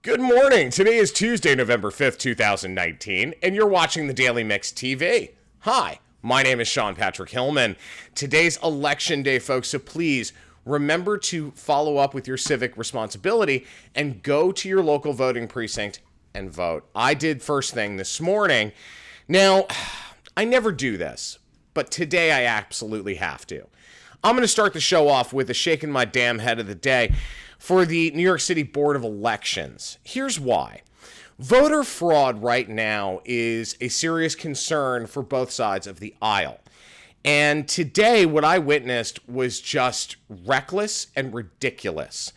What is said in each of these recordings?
Good morning. Today is Tuesday, November 5th, 2019, and you're watching the Daily Mix TV. Hi, my name is Sean Patrick Hillman. Today's Election Day, folks, so please remember to follow up with your civic responsibility and go to your local voting precinct and vote. I did first thing this morning. Now, I never do this, but today I absolutely have to. I'm going to start the show off with a shaking my damn head of the day for the New York City Board of Elections. Here's why. Voter fraud right now is a serious concern for both sides of the aisle. And today, what I witnessed was just reckless and ridiculous.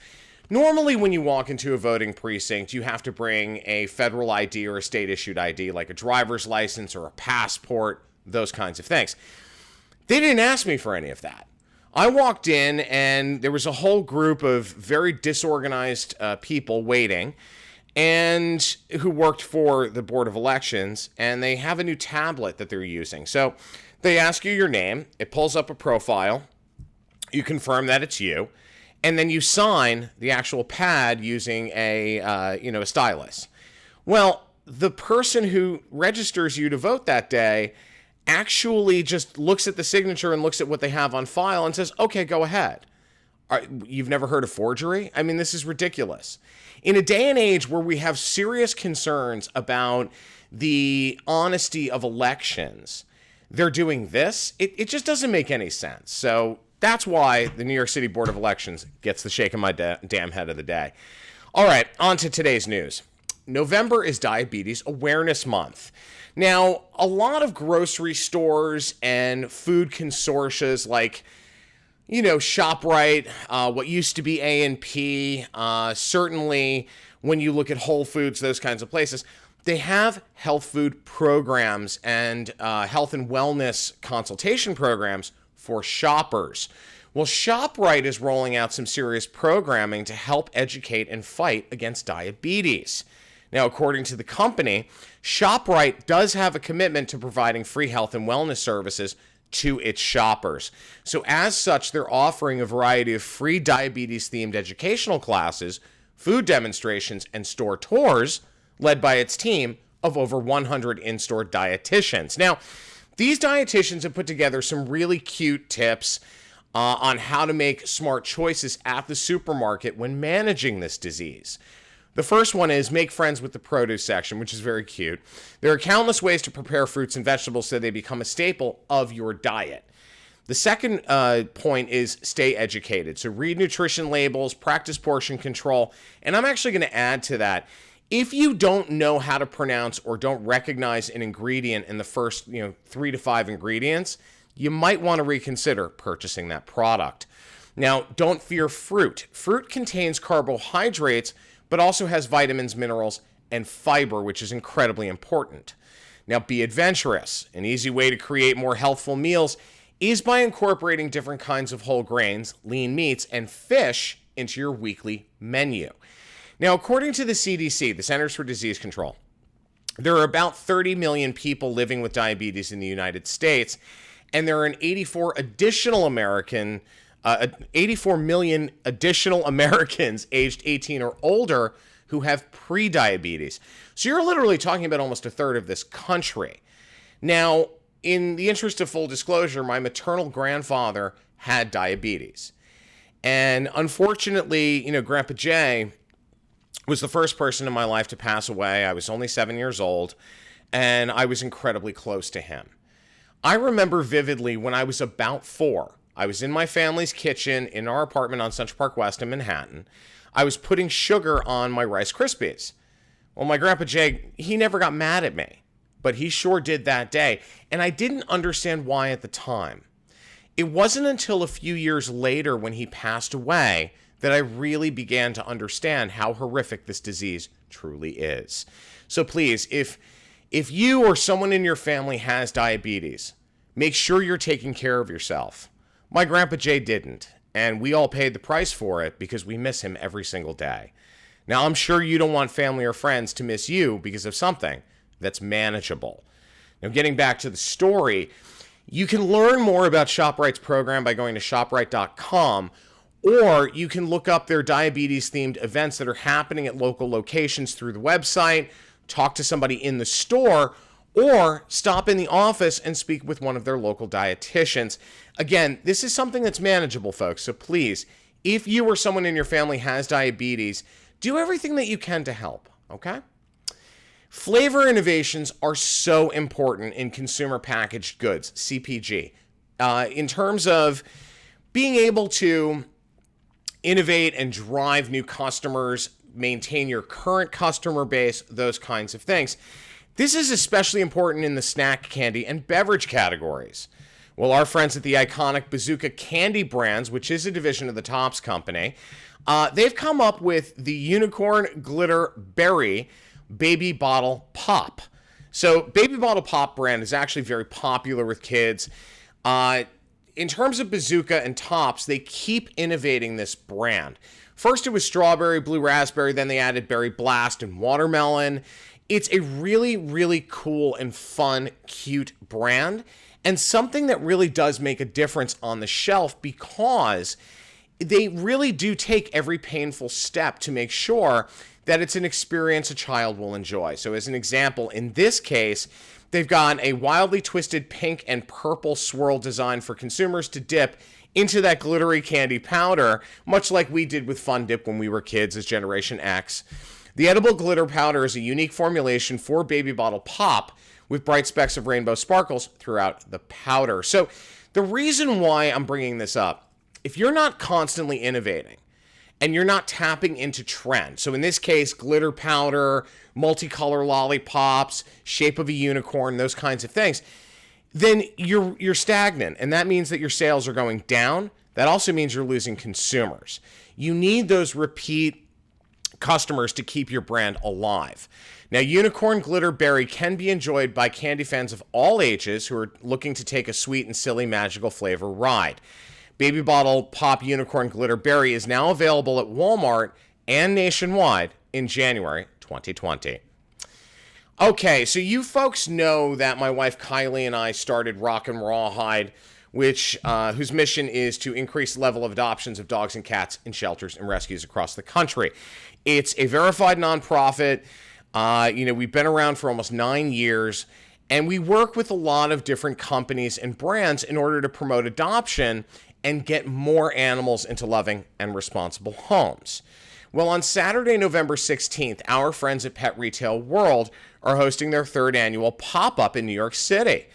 Normally, when you walk into a voting precinct, you have to bring a federal ID or a state-issued ID, like a driver's license or a passport, those kinds of things. They didn't ask me for any of that. I walked in and there was a whole group of very disorganized people waiting and who worked for the Board of Elections, and they have a new tablet that they're using. So they ask you your name, it pulls up a profile, you confirm that it's you, and then you sign the actual pad using a stylus. Well, the person who registers you to vote that day actually just looks at the signature and looks at what they have on file and says, okay, go ahead. You've never heard of forgery? I mean, this is ridiculous. In a day and age where we have serious concerns about the honesty of elections, they're doing this. It just doesn't make any sense. So that's why the New York City Board of Elections gets the shaking my damn head of the day. All right, on to today's news. November is Diabetes Awareness Month. Now, a lot of grocery stores and food consortia like, ShopRite, what used to be A&P, certainly when you look at Whole Foods, those kinds of places, they have health food programs and health and wellness consultation programs for shoppers. Well, ShopRite is rolling out some serious programming to help educate and fight against diabetes. Now, according to the company, ShopRite does have a commitment to providing free health and wellness services to its shoppers. So as such, they're offering a variety of free diabetes-themed educational classes, food demonstrations, and store tours led by its team of over 100 in-store dietitians. Now, these dietitians have put together some really cute tips on how to make smart choices at the supermarket when managing this disease. The first one is make friends with the produce section, which is very cute. There are countless ways to prepare fruits and vegetables so they become a staple of your diet. The second point is stay educated. So read nutrition labels, practice portion control, and I'm actually going to add to that. If you don't know how to pronounce or don't recognize an ingredient in the first 3 to 5 ingredients, you might want to reconsider purchasing that product. Now, don't fear fruit. Fruit contains carbohydrates, but also has vitamins, minerals, and fiber, which is incredibly important. Now, be adventurous. An easy way to create more healthful meals is by incorporating different kinds of whole grains, lean meats, and fish into your weekly menu. Now, according to the CDC, the Centers for Disease Control, there are about 30 million people living with diabetes in the United States, and there are 84 million additional Americans aged 18 or older who have pre-diabetes. So you're literally talking about almost a third of this country. Now, in the interest of full disclosure, my maternal grandfather had diabetes. And unfortunately, Grandpa Jay was the first person in my life to pass away. I was only 7 years old, and I was incredibly close to him. I remember vividly when I was about 4. I was in my family's kitchen in our apartment on Central Park West in Manhattan. I was putting sugar on my Rice Krispies. Well, my Grandpa Jay, he never got mad at me, but he sure did that day, and I didn't understand why at the time. It wasn't until a few years later when he passed away that I really began to understand how horrific this disease truly is. So please, if you or someone in your family has diabetes, make sure you're taking care of yourself. My Grandpa Jay didn't, and we all paid the price for it because we miss him every single day. Now, I'm sure you don't want family or friends to miss you because of something that's manageable. Now, getting back to the story, you can learn more about ShopRite's program by going to ShopRite.com, Or you can look up their diabetes-themed events that are happening at local locations through the website, talk to somebody in the store, or stop in the office and speak with one of their local dietitians. Again, this is something that's manageable, folks, so please, if you or someone in your family has diabetes, do everything that you can to help, okay? Flavor innovations are so important in consumer packaged goods, CPG, in terms of being able to innovate and drive new customers, maintain your current customer base, those kinds of things. This is especially important in the snack candy and beverage categories. Well, our friends at the iconic Bazooka Candy brands, which is a division of the Topps Company, they've come up with the Unicorn Glitter Berry Baby Bottle Pop. So Baby Bottle Pop brand is actually very popular with kids. In terms of Bazooka and Topps, they keep innovating this brand. First it was strawberry, blue raspberry, then they added berry blast and watermelon. It's a really, really cool and fun, cute brand, and something that really does make a difference on the shelf because they really do take every painful step to make sure that it's an experience a child will enjoy. So as an example, in this case, they've got a wildly twisted pink and purple swirl design for consumers to dip into that glittery candy powder, much like we did with Fun Dip when we were kids as Generation X. The edible glitter powder is a unique formulation for Baby Bottle Pop with bright specks of rainbow sparkles throughout the powder. So the reason why I'm bringing this up, if you're not constantly innovating, and you're not tapping into trend. So in this case, glitter powder, multicolor lollipops, shape of a unicorn, those kinds of things, then you're stagnant. And that means that your sales are going down. That also means you're losing consumers. You need those repeat customers to keep your brand alive. Now, Unicorn Glitter Berry can be enjoyed by candy fans of all ages who are looking to take a sweet and silly magical flavor ride. Baby Bottle Pop Unicorn Glitter Berry is now available at Walmart and nationwide in January 2020. Okay, so you folks know that my wife Kylie and I started Rock Rawhide, whose mission is to increase the level of adoptions of dogs and cats in shelters and rescues across the country. It's a verified nonprofit. We've been around for almost 9 years, and we work with a lot of different companies and brands in order to promote adoption and get more animals into loving and responsible homes. Well, on Saturday, November 16th, our friends at Pet Retail World are hosting their third annual pop-up in New York City.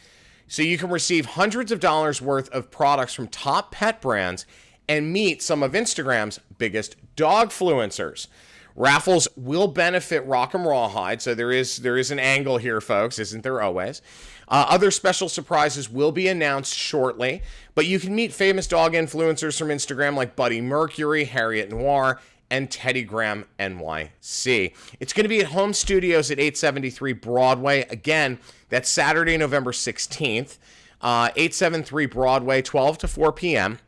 So you can receive hundreds of dollars worth of products from top pet brands and meet some of Instagram's biggest dogfluencers. Raffles will benefit Rock Rawhide, so there is an angle here, folks, isn't there always? Other special surprises will be announced shortly, but you can meet famous dog influencers from Instagram like Buddy Mercury, Harriet Noir, and Teddy Graham NYC. It's going to be at Home Studios at 873 Broadway. Again, that's Saturday, November 16th, 873 Broadway, 12 to 4 p.m.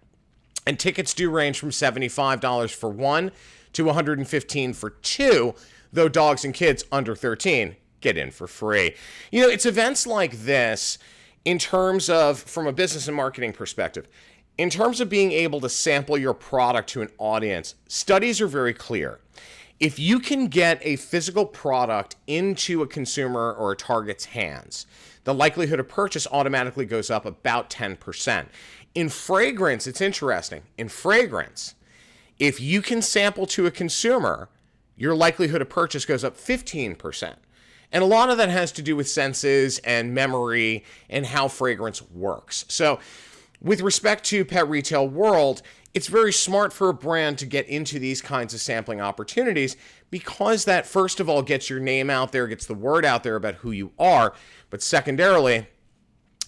And tickets do range from $75 for one to $115 for two, though dogs and kids under 13 get in for free. It's events like this in terms of, from a business and marketing perspective, in terms of being able to sample your product to an audience, studies are very clear. If you can get a physical product into a consumer or a target's hands, the likelihood of purchase automatically goes up about 10%. In fragrance, it's interesting. In fragrance, if you can sample to a consumer, your likelihood of purchase goes up 15%. And a lot of that has to do with senses and memory and how fragrance works. So with respect to Pet Retail World, it's very smart for a brand to get into these kinds of sampling opportunities because that, first of all, gets your name out there, gets the word out there about who you are, but secondarily,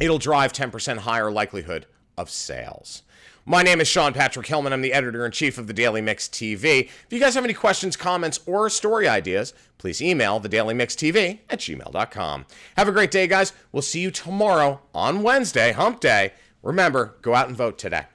it'll drive 10% higher likelihood of sales. My name is Sean Patrick Hillman. I'm the editor-in-chief of the Daily Mix TV. If you guys have any questions, comments, or story ideas, please email thedailymixtv@gmail.com. Have a great day, guys. We'll see you tomorrow on Wednesday, Hump Day. Remember, go out and vote today.